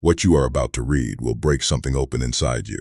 What you are about to read will break something open inside you.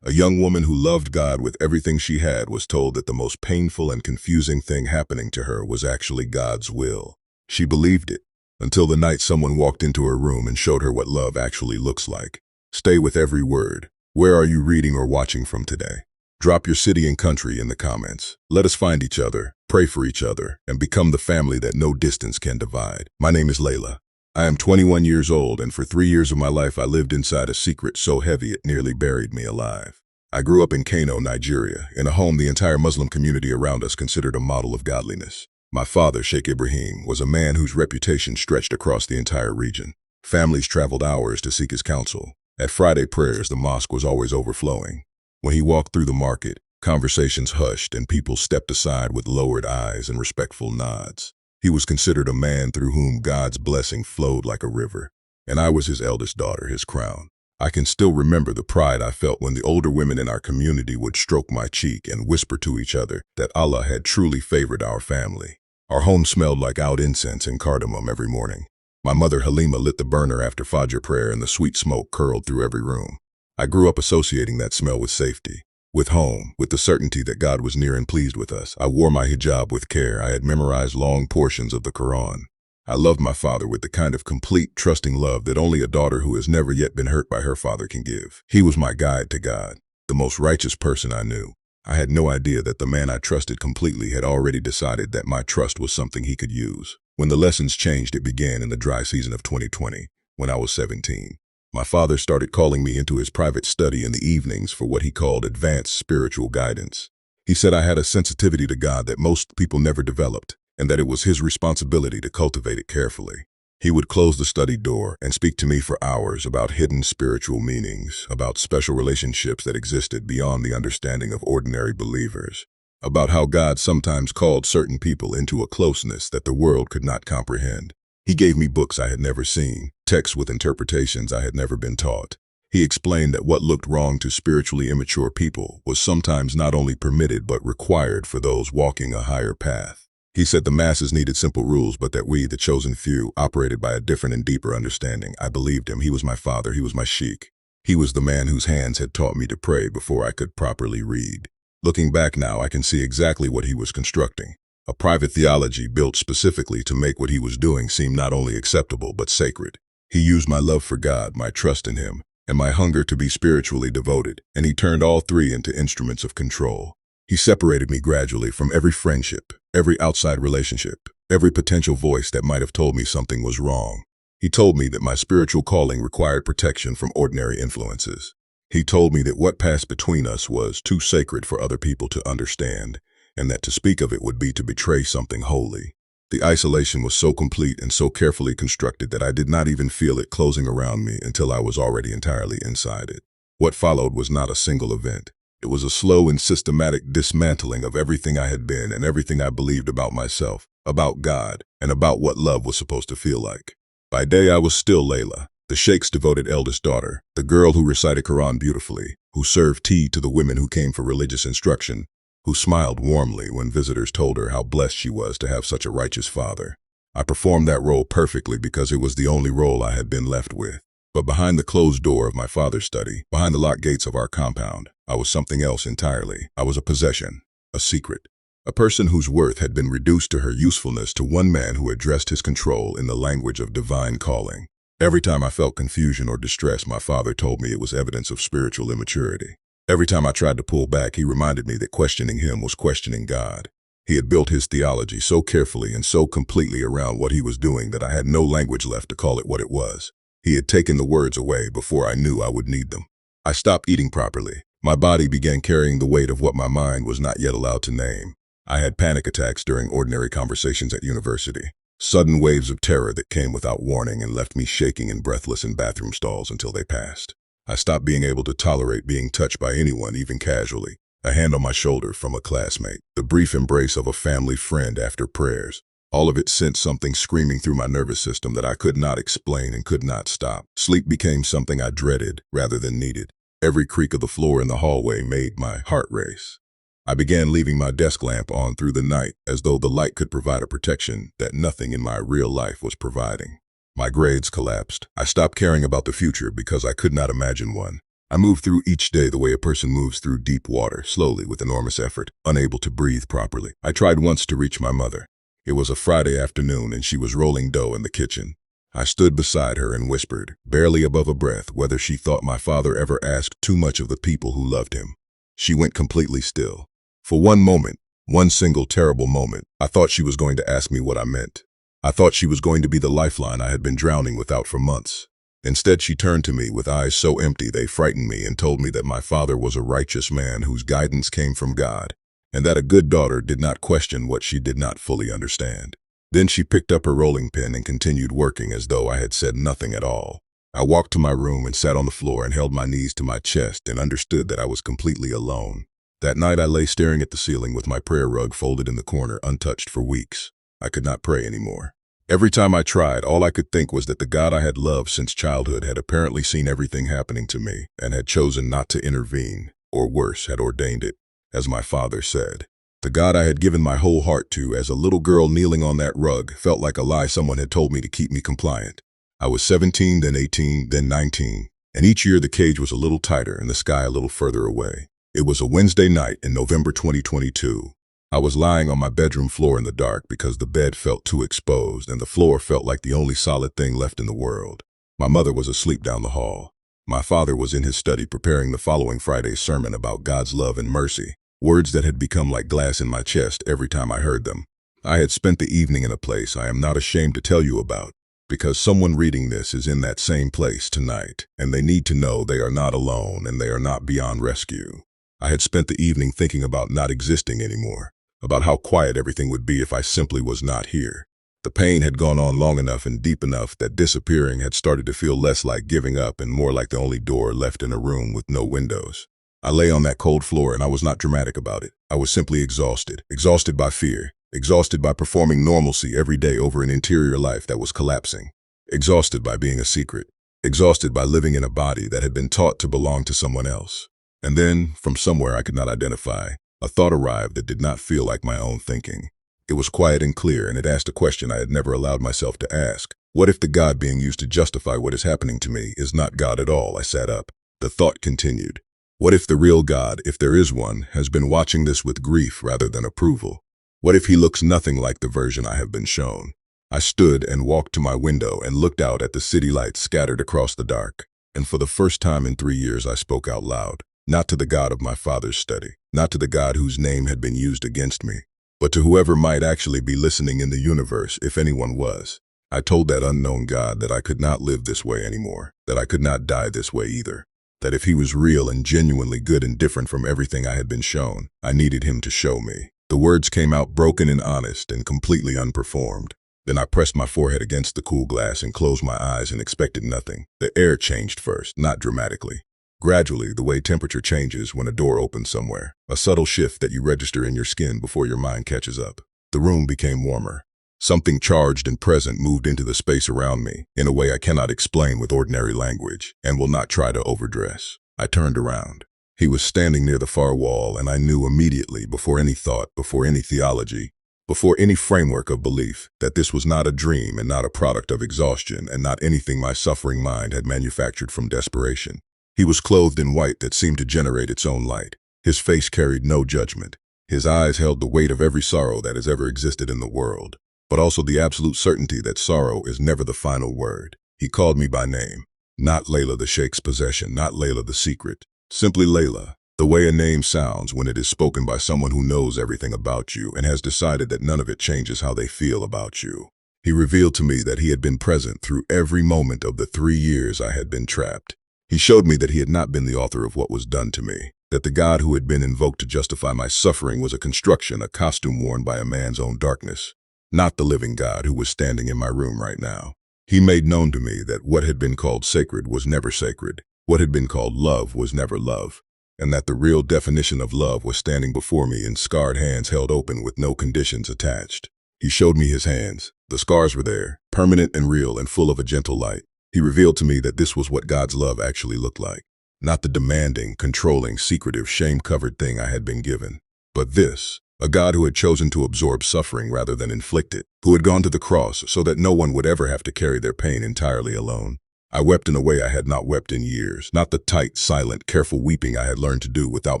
A young woman who loved God with everything she had was told that the most painful and confusing thing happening to her was actually God's will. She believed it, until the night someone walked into her room and showed her what love actually looks like. Stay with every word. Where are you reading or watching from today? Drop your city and country in the comments. Let us find each other, pray for each other, and become the family that no distance can divide. My name is Layla. I am 21 years old, and for 3 years of my life I lived inside a secret so heavy it nearly buried me alive. I grew up in Kano, Nigeria, in a home the entire Muslim community around us considered a model of godliness. My father, Sheikh Ibrahim, was a man whose reputation stretched across the entire region. Families traveled hours to seek his counsel. At Friday prayers, the mosque was always overflowing. When he walked through the market, conversations hushed and people stepped aside with lowered eyes and respectful nods. He was considered a man through whom God's blessing flowed like a river, and I was his eldest daughter, his crown. I can still remember the pride I felt when the older women in our community would stroke my cheek and whisper to each other that Allah had truly favored our family. Our home smelled like oud incense and cardamom every morning. My mother Halima lit the burner after Fajr prayer and the sweet smoke curled through every room. I grew up associating that smell with safety, with home, with the certainty that God was near and pleased with us. I wore my hijab with care. I had memorized long portions of the Quran. I loved my father with the kind of complete, trusting love that only a daughter who has never yet been hurt by her father can give. He was my guide to God, the most righteous person I knew. I had no idea that the man I trusted completely had already decided that my trust was something he could use. When the lessons changed, it began in the dry season of 2020, when I was 17. My father started calling me into his private study in the evenings for what he called advanced spiritual guidance. He said I had a sensitivity to God that most people never developed, and that it was his responsibility to cultivate it carefully. He would close the study door and speak to me for hours about hidden spiritual meanings, about special relationships that existed beyond the understanding of ordinary believers, about how God sometimes called certain people into a closeness that the world could not comprehend. He gave me books I had never seen, texts with interpretations I had never been taught. He explained that what looked wrong to spiritually immature people was sometimes not only permitted but required for those walking a higher path. He said the masses needed simple rules, but that we, the chosen few, operated by a different and deeper understanding. I believed him. He was my father. He was my sheikh. He was the man whose hands had taught me to pray before I could properly read. Looking back now, I can see exactly what he was constructing. A private theology built specifically to make what he was doing seem not only acceptable but sacred. He used my love for God, my trust in him, and my hunger to be spiritually devoted, and he turned all three into instruments of control. He separated me gradually from every friendship, every outside relationship, every potential voice that might have told me something was wrong. He told me that my spiritual calling required protection from ordinary influences. He told me that what passed between us was too sacred for other people to understand, and that to speak of it would be to betray something holy. The isolation was so complete and so carefully constructed that I did not even feel it closing around me until I was already entirely inside it. What followed was not a single event. It was a slow and systematic dismantling of everything I had been and everything I believed about myself, about God, and about what love was supposed to feel like. By day I was still Layla, the Sheikh's devoted eldest daughter, the girl who recited Quran beautifully, who served tea to the women who came for religious instruction, who smiled warmly when visitors told her how blessed she was to have such a righteous father. I performed that role perfectly because it was the only role I had been left with. But behind the closed door of my father's study, behind the locked gates of our compound, I was something else entirely. I was a possession, a secret, a person whose worth had been reduced to her usefulness to one man who addressed his control in the language of divine calling. Every time I felt confusion or distress, my father told me it was evidence of spiritual immaturity. Every time I tried to pull back, he reminded me that questioning him was questioning God. He had built his theology so carefully and so completely around what he was doing that I had no language left to call it what it was. He had taken the words away before I knew I would need them. I stopped eating properly. My body began carrying the weight of what my mind was not yet allowed to name. I had panic attacks during ordinary conversations at university. Sudden waves of terror that came without warning and left me shaking and breathless in bathroom stalls until they passed. I stopped being able to tolerate being touched by anyone, even casually. A hand on my shoulder from a classmate, the brief embrace of a family friend after prayers. All of it sent something screaming through my nervous system that I could not explain and could not stop. Sleep became something I dreaded rather than needed. Every creak of the floor in the hallway made my heart race. I began leaving my desk lamp on through the night as though the light could provide a protection that nothing in my real life was providing. My grades collapsed. I stopped caring about the future because I could not imagine one. I moved through each day the way a person moves through deep water, slowly with enormous effort, unable to breathe properly. I tried once to reach my mother. It was a Friday afternoon and she was rolling dough in the kitchen. I stood beside her and whispered, barely above a breath, whether she thought my father ever asked too much of the people who loved him. She went completely still. For one moment, one single terrible moment, I thought she was going to ask me what I meant. I thought she was going to be the lifeline I had been drowning without for months. Instead, she turned to me with eyes so empty they frightened me and told me that my father was a righteous man whose guidance came from God, and that a good daughter did not question what she did not fully understand. Then she picked up her rolling pin and continued working as though I had said nothing at all. I walked to my room and sat on the floor and held my knees to my chest and understood that I was completely alone. That night I lay staring at the ceiling with my prayer rug folded in the corner, untouched for weeks. I could not pray anymore. Every time I tried, all I could think was that the God I had loved since childhood had apparently seen everything happening to me and had chosen not to intervene, or worse, had ordained it, as my father said. The God I had given my whole heart to as a little girl kneeling on that rug felt like a lie someone had told me to keep me compliant. I was 17, then 18, then 19, and each year the cage was a little tighter and the sky a little further away. It was a Wednesday night in November 2022. I was lying on my bedroom floor in the dark because the bed felt too exposed and the floor felt like the only solid thing left in the world. My mother was asleep down the hall. My father was in his study preparing the following Friday's sermon about God's love and mercy, words that had become like glass in my chest every time I heard them. I had spent the evening in a place I am not ashamed to tell you about, because someone reading this is in that same place tonight, and they need to know they are not alone and they are not beyond rescue. I had spent the evening thinking about not existing anymore, about how quiet everything would be if I simply was not here. The pain had gone on long enough and deep enough that disappearing had started to feel less like giving up and more like the only door left in a room with no windows. I lay on that cold floor and I was not dramatic about it. I was simply exhausted. Exhausted by fear. Exhausted by performing normalcy every day over an interior life that was collapsing. Exhausted by being a secret. Exhausted by living in a body that had been taught to belong to someone else. And then, from somewhere I could not identify, a thought arrived that did not feel like my own thinking. It was quiet and clear, and it asked a question I had never allowed myself to ask. What if the God being used to justify what is happening to me is not God at all? I sat up. The thought continued. What if the real God, if there is one, has been watching this with grief rather than approval? What if he looks nothing like the version I have been shown? I stood and walked to my window and looked out at the city lights scattered across the dark. And for the first time in 3 years I spoke out loud. Not to the God of my father's study, not to the God whose name had been used against me, but to whoever might actually be listening in the universe, if anyone was. I told that unknown God that I could not live this way anymore, that I could not die this way either, that if he was real and genuinely good and different from everything I had been shown, I needed him to show me. The words came out broken and honest and completely unperformed. Then I pressed my forehead against the cool glass and closed my eyes and expected nothing. The air changed first, not dramatically. Gradually, the way temperature changes when a door opens somewhere, a subtle shift that you register in your skin before your mind catches up. The room became warmer. Something charged and present moved into the space around me in a way I cannot explain with ordinary language and will not try to overdress. I turned around. He was standing near the far wall, and I knew immediately, before any thought, before any theology, before any framework of belief, that this was not a dream and not a product of exhaustion and not anything my suffering mind had manufactured from desperation. He was clothed in white that seemed to generate its own light. His face carried no judgment. His eyes held the weight of every sorrow that has ever existed in the world, but also the absolute certainty that sorrow is never the final word. He called me by name. Not Layla, the Sheikh's possession, not Layla, the secret. Simply Layla, the way a name sounds when it is spoken by someone who knows everything about you and has decided that none of it changes how they feel about you. He revealed to me that he had been present through every moment of the 3 years I had been trapped. He showed me that he had not been the author of what was done to me, that the God who had been invoked to justify my suffering was a construction, a costume worn by a man's own darkness, not the living God who was standing in my room right now. He made known to me that what had been called sacred was never sacred, what had been called love was never love, and that the real definition of love was standing before me in scarred hands held open with no conditions attached. He showed me his hands. The scars were there, permanent and real and full of a gentle light. He revealed to me that this was what God's love actually looked like. Not the demanding, controlling, secretive, shame-covered thing I had been given, but this, A God who had chosen to absorb suffering rather than inflict it, who had gone to the cross so that no one would ever have to carry their pain entirely alone. I wept in a way I had not wept in years, not the tight, silent, careful weeping I had learned to do without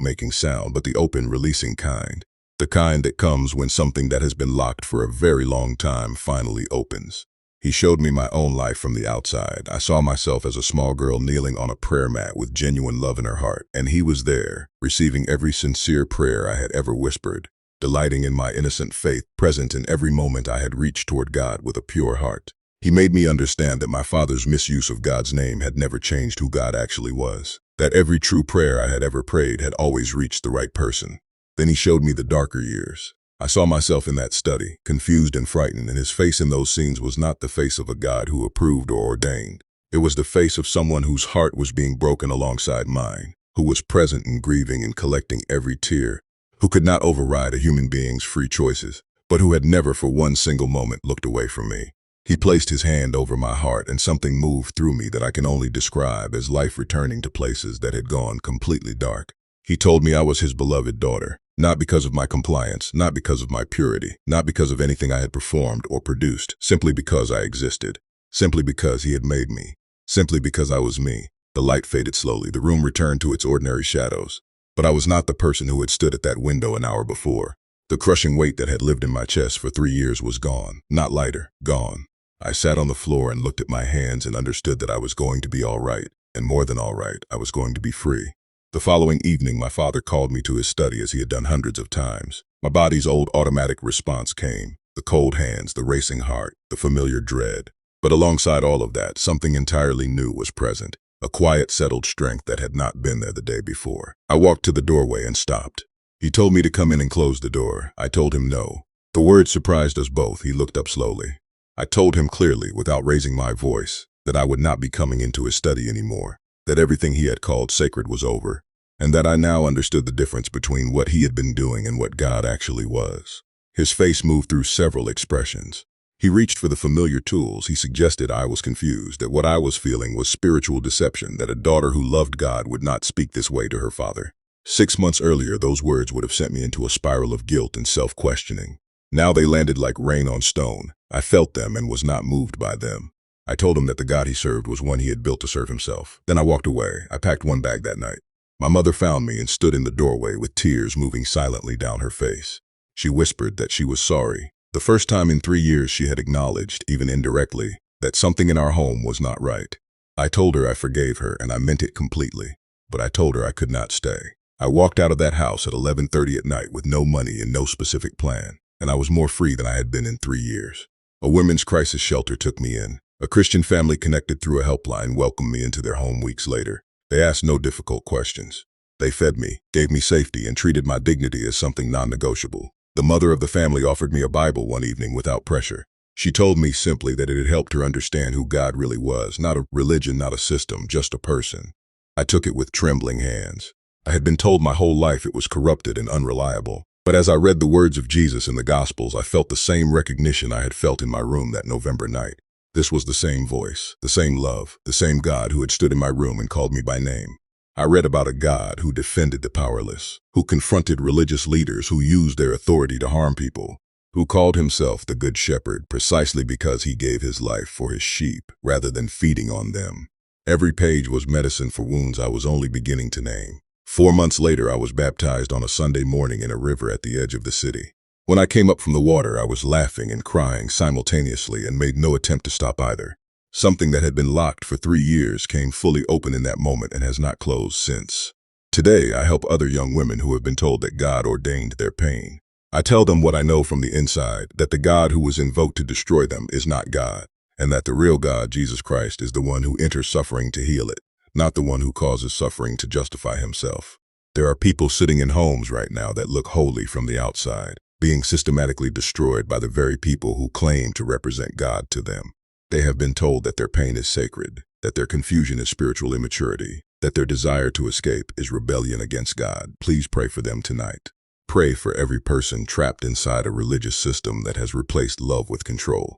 making sound, but the open, releasing kind. The kind that comes when something that has been locked for a very long time finally opens. He showed me my own life from the outside. I saw myself as a small girl kneeling on a prayer mat with genuine love in her heart, and he was there, receiving every sincere prayer I had ever whispered, delighting in my innocent faith, present in every moment I had reached toward God with a pure heart. He made me understand that my father's misuse of God's name had never changed who God actually was, that every true prayer I had ever prayed had always reached the right person. Then he showed me the darker years. I saw myself in that study, confused and frightened, and his face in those scenes was not the face of a God who approved or ordained. It was the face of someone whose heart was being broken alongside mine, who was present and grieving and collecting every tear, who could not override a human being's free choices, but who had never for one single moment looked away from me. He placed his hand over my heart, and something moved through me that I can only describe as life returning to places that had gone completely dark. He told me I was his beloved daughter, not because of my compliance, not because of my purity, not because of anything I had performed or produced, simply because I existed, simply because he had made me, simply because I was me. The light faded slowly, the room returned to its ordinary shadows. But I was not the person who had stood at that window an hour before. The crushing weight that had lived in my chest for 3 years was gone, not lighter, gone. I sat on the floor and looked at my hands and understood that I was going to be all right, and more than all right, I was going to be free. The following evening, my father called me to his study as he had done hundreds of times. My body's old automatic response came, the cold hands, the racing heart, the familiar dread. But alongside all of that, something entirely new was present, a quiet, settled strength that had not been there the day before. I walked to the doorway and stopped. He told me to come in and close the door. I told him no. The word surprised us both. He looked up slowly. I told him clearly, without raising my voice, that I would not be coming into his study anymore, that everything he had called sacred was over, and that I now understood the difference between what he had been doing and what God actually was. His face moved through several expressions. He reached for the familiar tools. He suggested I was confused, that what I was feeling was spiritual deception, that a daughter who loved God would not speak this way to her father. 6 months earlier, those words would have sent me into a spiral of guilt and self-questioning. Now they landed like rain on stone. I felt them and was not moved by them. I told him that the God he served was one he had built to serve himself. Then I walked away. I packed one bag that night. My mother found me and stood in the doorway with tears moving silently down her face. She whispered that she was sorry. The first time in 3 years she had acknowledged, even indirectly, that something in our home was not right. I told her I forgave her, and I meant it completely. But I told her I could not stay. I walked out of that house at 11:30 at night with no money and no specific plan, and I was more free than I had been in 3 years. A women's crisis shelter took me in. A Christian family connected through a helpline welcomed me into their home weeks later. They asked no difficult questions. They fed me, gave me safety, and treated my dignity as something non-negotiable. The mother of the family offered me a Bible one evening without pressure. She told me simply that it had helped her understand who God really was, not a religion, not a system, just a person. I took it with trembling hands. I had been told my whole life it was corrupted and unreliable. But as I read the words of Jesus in the Gospels, I felt the same recognition I had felt in my room that November night. This was the same voice, the same love, the same God who had stood in my room and called me by name. I read about a God who defended the powerless, who confronted religious leaders who used their authority to harm people, who called himself the Good Shepherd precisely because he gave his life for his sheep rather than feeding on them. Every page was medicine for wounds I was only beginning to name. 4 months later, I was baptized on a Sunday morning in a river at the edge of the city. When I came up from the water, I was laughing and crying simultaneously and made no attempt to stop either. Something that had been locked for 3 years came fully open in that moment and has not closed since. Today, I help other young women who have been told that God ordained their pain. I tell them what I know from the inside, that the God who was invoked to destroy them is not God, and that the real God, Jesus Christ, is the one who enters suffering to heal it, not the one who causes suffering to justify himself. There are people sitting in homes right now that look holy from the outside, being systematically destroyed by the very people who claim to represent God to them. They have been told that their pain is sacred, that their confusion is spiritual immaturity, that their desire to escape is rebellion against God. Please pray for them tonight. Pray for every person trapped inside a religious system that has replaced love with control.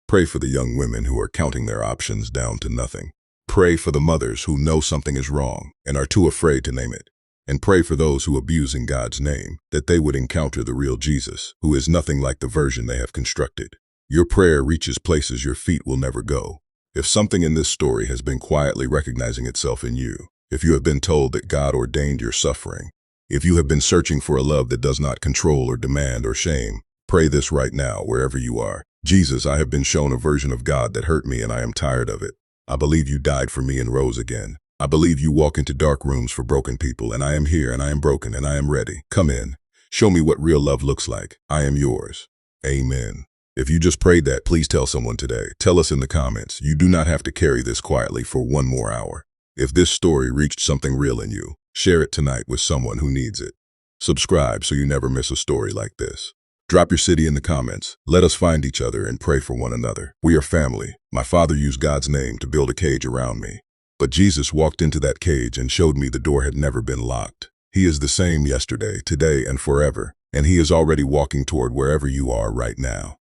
Pray for the young women who are counting their options down to nothing. Pray for the mothers who know something is wrong and are too afraid to name it. and pray for those who abuse in God's name, that they would encounter the real Jesus, who is nothing like the version they have constructed. Your prayer reaches places your feet will never go. If something in this story has been quietly recognizing itself in you, if you have been told that God ordained your suffering, if you have been searching for a love that does not control or demand or shame, pray this right now, wherever you are. Jesus, I have been shown a version of God that hurt me and I am tired of it. I believe you died for me and rose again. I believe you walk into dark rooms for broken people, and I am here and I am broken and I am ready. Come in. Show me what real love looks like. I am yours. Amen. If you just prayed that, please tell someone today. Tell us in the comments. You do not have to carry this quietly for one more hour. If this story reached something real in you, share it tonight with someone who needs it. Subscribe so you never miss a story like this. Drop your city in the comments. Let us find each other and pray for one another. We are family. My father used God's name to build a cage around me. But Jesus walked into that cage and showed me the door had never been locked. He is the same yesterday, today, and forever. And he is already walking toward wherever you are right now.